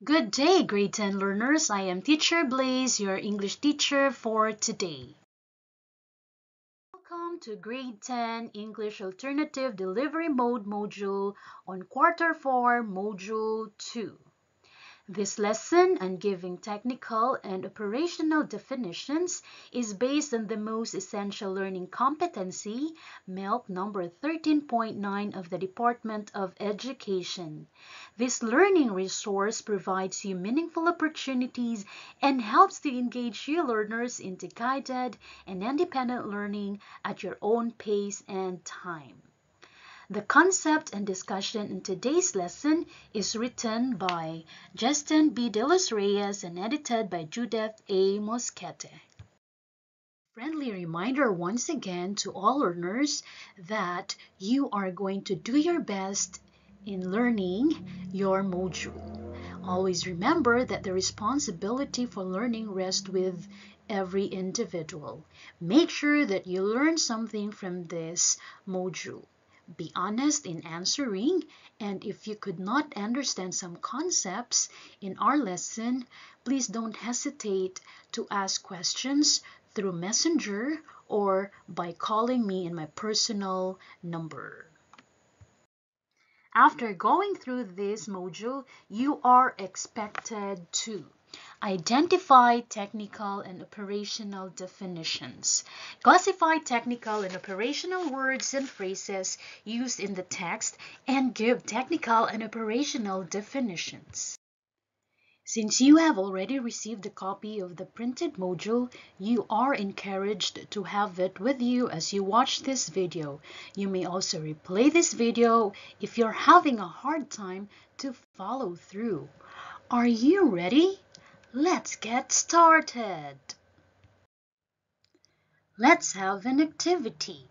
Good day, grade 10 learners. I am Teacher Blaze, your English teacher for today. Welcome to grade 10 English Alternative Delivery Mode module on Quarter 4, Module 2. This lesson on giving technical and operational definitions is based on the most essential learning competency, MELC number 13.9 of the Department of Education. This learning resource provides you meaningful opportunities and helps to engage you learners into guided and independent learning at your own pace and time. The concept and discussion in today's lesson is written by Justin B. De Los Reyes and edited by Judith A. Mosquete. Friendly reminder once again to all learners that you are going to do your best in learning your module. Always remember that the responsibility for learning rests with every individual. Make sure that you learn something from this module. Be honest in answering, and if you could not understand some concepts in our lesson, please don't hesitate to ask questions through Messenger or by calling me in my personal number. After going through this module, you are expected to identify technical and operational definitions. Classify technical and operational words and phrases used in the text and give technical and operational definitions. Since you have already received a copy of the printed module, you are encouraged to have it with you as you watch this video. You may also replay this video if you're having a hard time to follow through. Are you ready? Let's get started. Let's have an activity.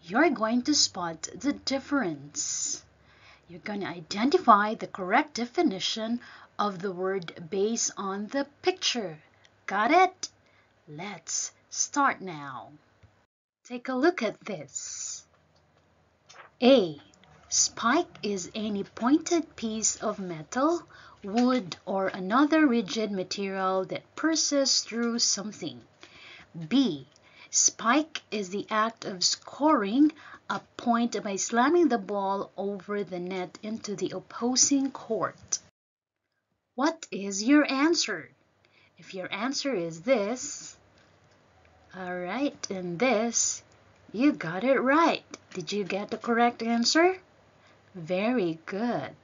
You're going to spot the difference. You're going to identify the correct definition of the word based on the picture. Got it? Let's start now. Take a look at this. A. Spike is any pointed piece of metal, wood, or another rigid material that pierces through something. B. Spike is the act of scoring a point by slamming the ball over the net into the opposing court. What is your answer? If your answer is this, alright, and this, you got it right. Did you get the correct answer? Very good.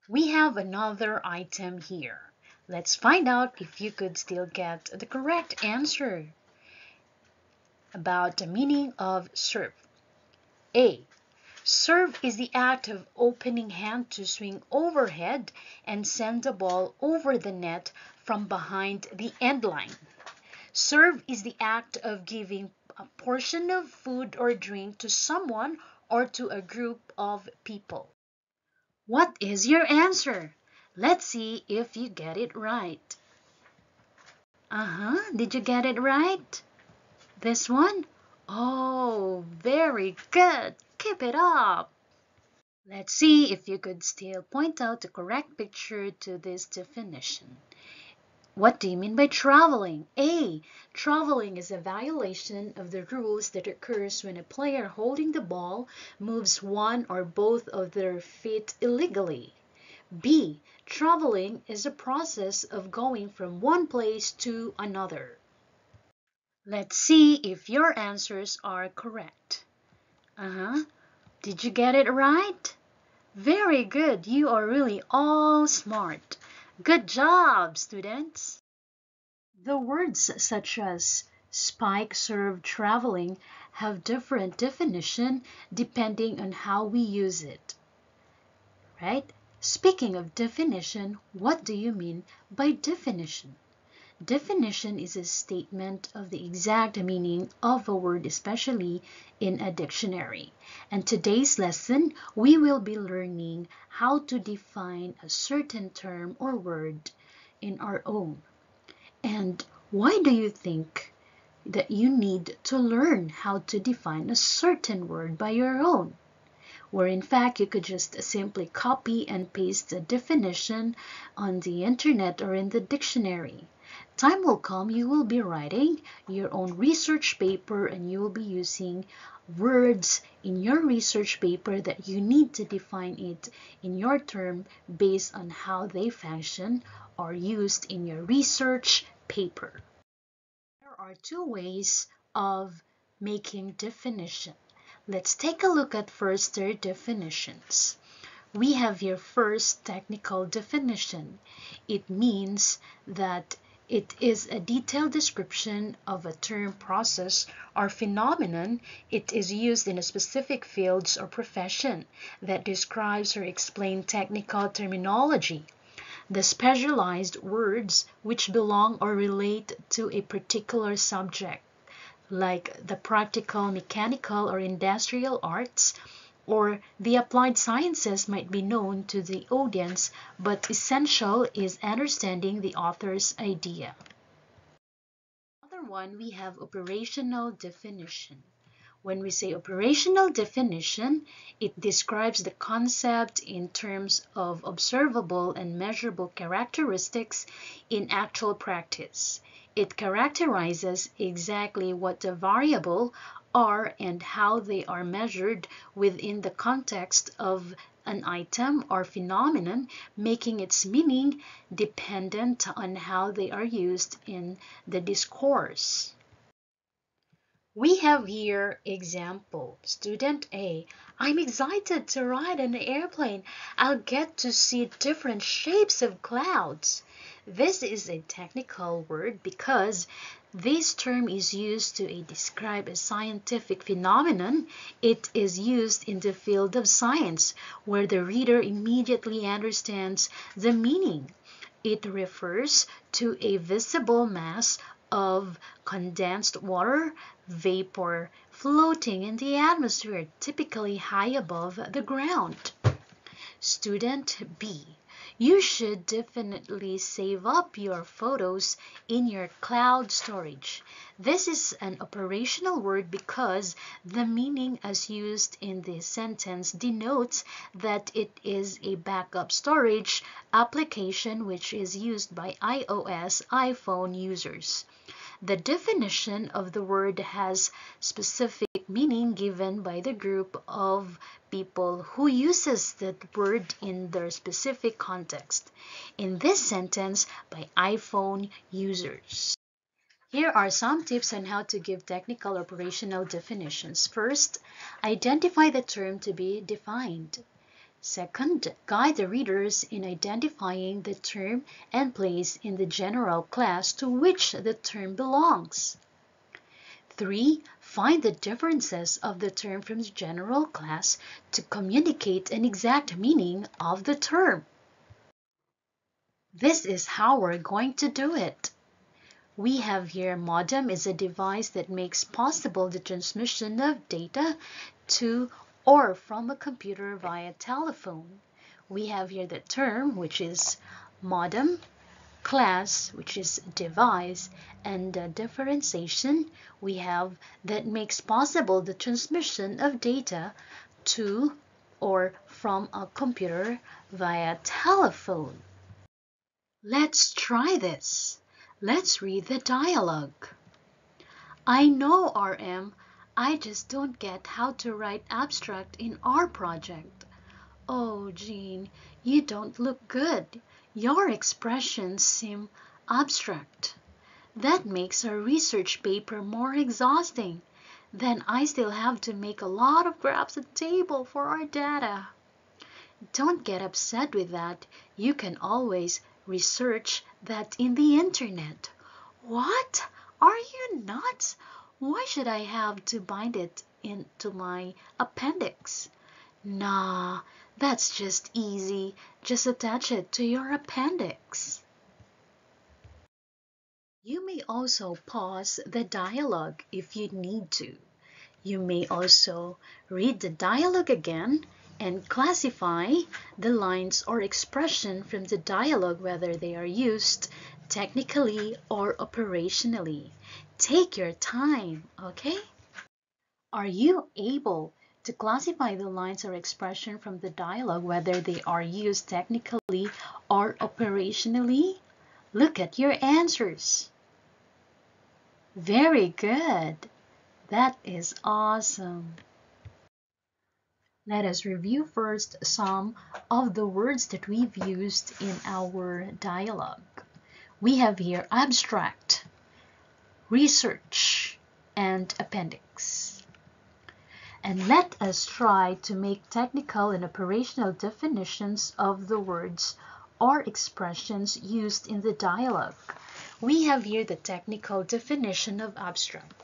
We have another item here. Let's find out if you could still get the correct answer about the meaning of serve. A. Serve is the act of opening hand to swing overhead and send the ball over the net from behind the end line. Serve is the act of giving a portion of food or drink to someone or to a group of people. What is your answer? Let's see if you get it right. Did you get it right? This one? Oh, very good. Keep it up. Let's see if you could still point out the correct picture to this definition. What do you mean by traveling? A. Traveling is a violation of the rules that occurs when a player holding the ball moves one or both of their feet illegally. B. Traveling is a process of going from one place to another. Let's see if your answers are correct. Did you get it right? Very good. You are really all smart. Good job, students. The words such as spike, serve, traveling have different definition depending on how we use it. Right? Speaking of definition, what do you mean by definition? Definition is a statement of the exact meaning of a word, especially in a dictionary. And today's lesson, we will be learning how to define a certain term or word in our own. And why do you think that you need to learn how to define a certain word by your own? where in fact you could just simply copy and paste the definition on the internet or in the dictionary. Time will come, you will be writing your own research paper and you will be using words in your research paper that you need to define it in your term based on how they function or used in your research paper. There are two ways of making definition. Let's take a look at first their definitions. We have here first technical definition. It means that it is a detailed description of a term, process, or phenomenon. It is used in a specific fields or profession that describes or explains technical terminology. The specialized words which belong or relate to a particular subject, like the practical, mechanical, or industrial arts, or the applied sciences might be known to the audience, but essential is understanding the author's idea. Another one, we have operational definition. When we say operational definition, it describes the concept in terms of observable and measurable characteristics in actual practice. It characterizes exactly what the variable are and how they are measured within the context of an item or phenomenon, making its meaning dependent on how they are used in the discourse. We have here example. Student A, I'm excited to ride an airplane. I'll get to see different shapes of clouds. This is a technical word because this term is used to describe a scientific phenomenon. It is used in the field of science where the reader immediately understands the meaning. It refers to a visible mass of condensed water vapor floating in the atmosphere, typically high above the ground. Student B, you should definitely save up your photos in your cloud storage. This is an operational word because the meaning as used in this sentence denotes that it is a backup storage application which is used by iOS iPhone users. The definition of the word has specific meaning given by the group of people who uses that word in their specific context. In this sentence, by iPhone users. Here are some tips on how to give technical operational definitions. First, identify the term to be defined. Second, guide the readers in identifying the term and place in the general class to which the term belongs. 3. Find the differences of the term from the general class to communicate an exact meaning of the term. This is how we're going to do it. We have here modem is a device that makes possible the transmission of data to or from a computer via telephone. We have here the term, which is modem, class, which is device, and differentiation we have that makes possible the transmission of data to or from a computer via telephone. Let's try this. Let's read the dialogue. I know, RM. I just don't get how to write abstract in our project. Oh, Jean, you don't look good. Your expressions seem abstract. That makes our research paper more exhausting. Then I still have to make a lot of graphs and tables for our data. Don't get upset with that. You can always research that in the internet. What? Are you nuts? Why should I have to bind it into my appendix? Nah, that's just easy. Just attach it to your appendix. You may also pause the dialogue if you need to. You may also read the dialogue again and classify the lines or expression from the dialogue whether they are used technically or operationally. Take your time, okay? Are you able To classify the lines or expression from the dialogue, whether they are used technically or operationally, look at your answers. Very good. That is awesome. Let us review first some of the words that we've used in our dialogue. We have here abstract, research, and appendix. And let us try to make technical and operational definitions of the words or expressions used in the dialogue. We have here the technical definition of abstract.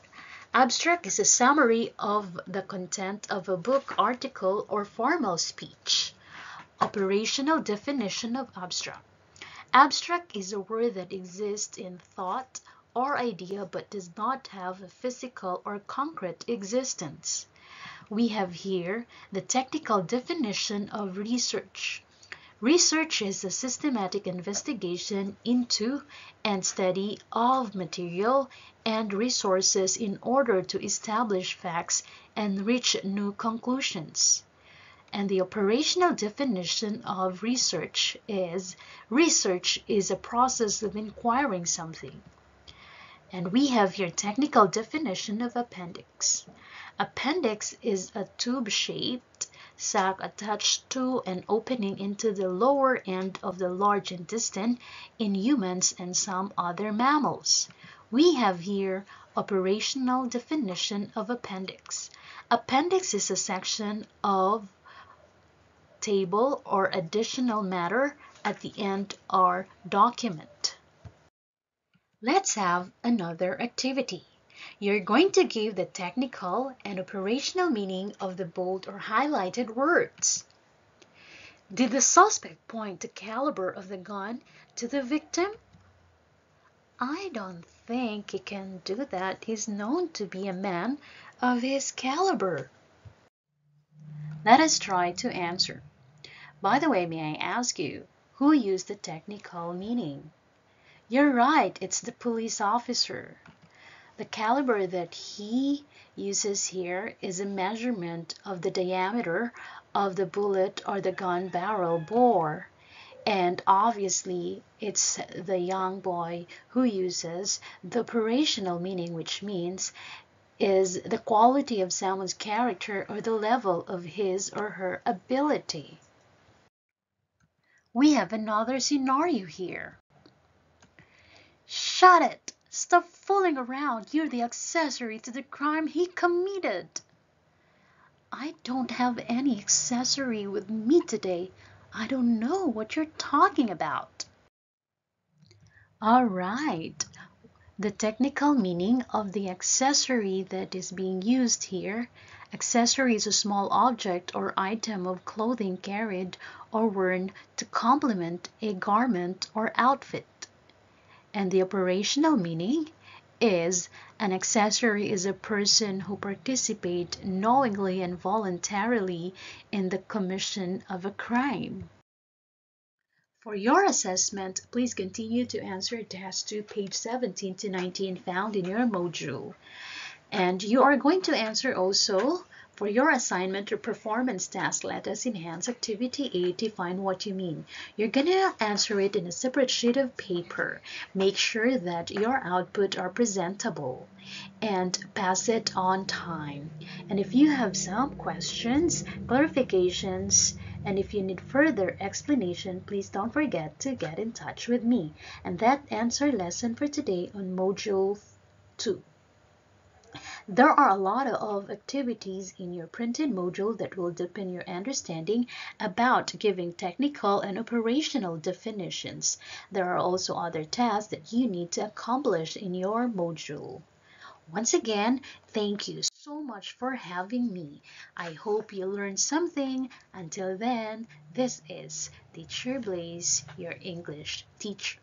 Abstract is a summary of the content of a book, article, or formal speech. Operational definition of abstract. Abstract is a word that exists in thought or idea but does not have a physical or concrete existence. We have here the technical definition of research. Research is a systematic investigation into and study of material and resources in order to establish facts and reach new conclusions. And the operational definition of research is a process of inquiring something. And we have here technical definition of appendix. Appendix is a tube-shaped sac attached to and opening into the lower end of the large intestine in humans and some other mammals. We have here operational definition of appendix. Appendix is a section of table or additional matter at the end of document. Let's have another activity. You're going to give the technical and operational meaning of the bold or highlighted words. Did the suspect point the caliber of the gun to the victim? I don't think he can do that. He's known to be a man of his caliber. Let us try to answer. By the way, may I ask you, who used the technical meaning? You're right, it's the police officer. The caliber that he uses here is a measurement of the diameter of the bullet or the gun barrel bore. And obviously, it's the young boy who uses the operational meaning, which means is the quality of someone's character or the level of his or her ability. We have another scenario here. Shut it! Stop fooling around. You're the accessory to the crime he committed. I don't have any accessory with me today. I don't know what you're talking about. All right. The technical meaning of the accessory that is being used here. Accessory is a small object or item of clothing carried or worn to complement a garment or outfit. And the operational meaning is an accessory is a person who participates knowingly and voluntarily in the commission of a crime. For your assessment, please continue to answer test 2, page 17 to 19 found in your module. And you are going to answer also for your assignment or performance task. Let us enhance activity A, define what you mean. You're going to answer it in a separate sheet of paper. Make sure that your output are presentable and pass it on time. And if you have some questions, clarifications, and if you need further explanation, please don't forget to get in touch with me. And that ends our lesson for today on Module 2. There are a lot of activities in your printed module that will deepen your understanding about giving technical and operational definitions. There are also other tasks that you need to accomplish in your module. Once again, thank you so much for having me. I hope you learned something. Until then, this is Teacher Blaze, your English teacher.